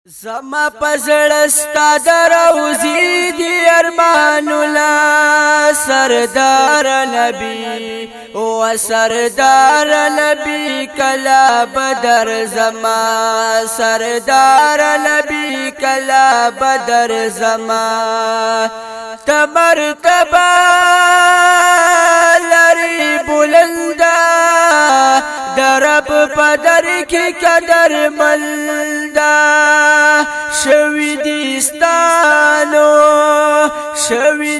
زما پزړستا دروزی دی ارمانولا سردار نبی و سردار نبی کلا بدر زما سردار نبی کلا بدر زما تمرتبا لری بلندا درب پدر کی قدر ملدا شوی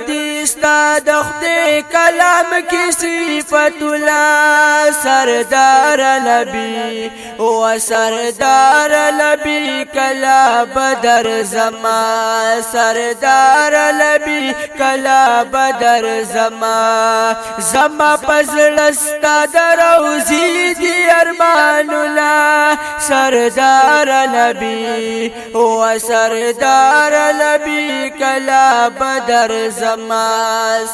دیستا دخت کلام کی صفت اللہ سردار نبی و سردار نبی کلا بدر زما سردار نبی کلا بدر زما زما پزړستا دروزی دی ارمانولا سردار نبی و سردار نبی کلا بدر زما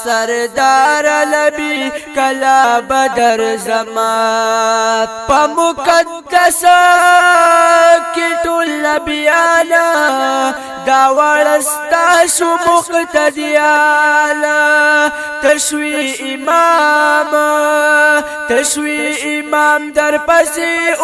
سردار نبی کلا بدر زما پا مقدس کتو نبیانا داوالستا شو مقتدیانا تشوی امام در پسی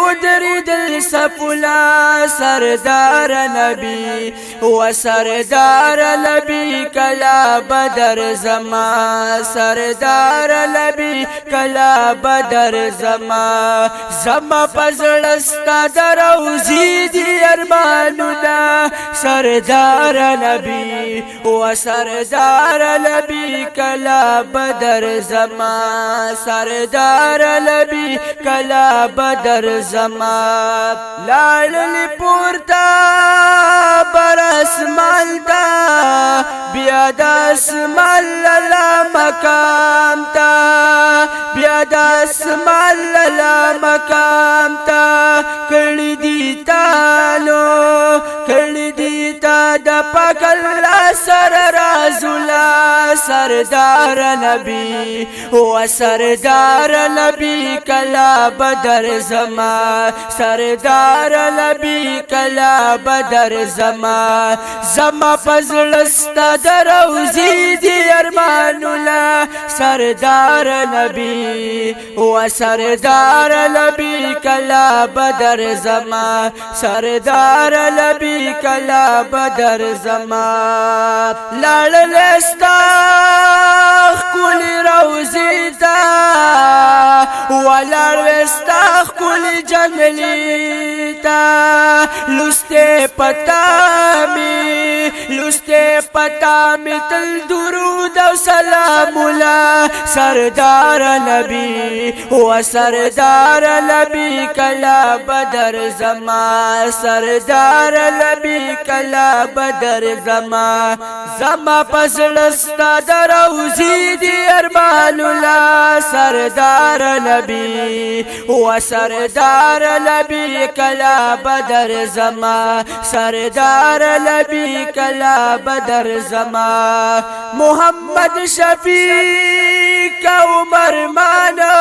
ادری دل سپولا سردار نبی و سردار نبی کلا بدر زما سردار نبی کلا بدر زما زما پزړستا دروزی دی ارمانولا سردار نبی و سردار نبی کلا بدر زما سردار نبی کلا بدر زما لاړل پورتا برس مالتا بیا داس مال لا مقام تا بیا داس مال لا مقام تا کړي دی تالو کړي دی تا د پاک الله سره رازولا سردار نبی و سردار نبی کلا بدر زما سردار نبی کلا بدر زما زما پزړستا دروزی دی ارمانولا سردار نبی و سردار نبی کلا بدر زما سردار نبی کلا بدر زما لاړلستا خپل روزی تا ولړستا خپل جنلی تا لسته پتا می تل درود او سلام الله سردار نبی و سردار نبی کلا بدر زما سردار نبی کلا بدر زما زما پزړستا دروزی دی ارمانولا سردار نبی و سردار نبی کلا بدر زما سردار نبی کلا بدر زما محمد شفیع عمر مانا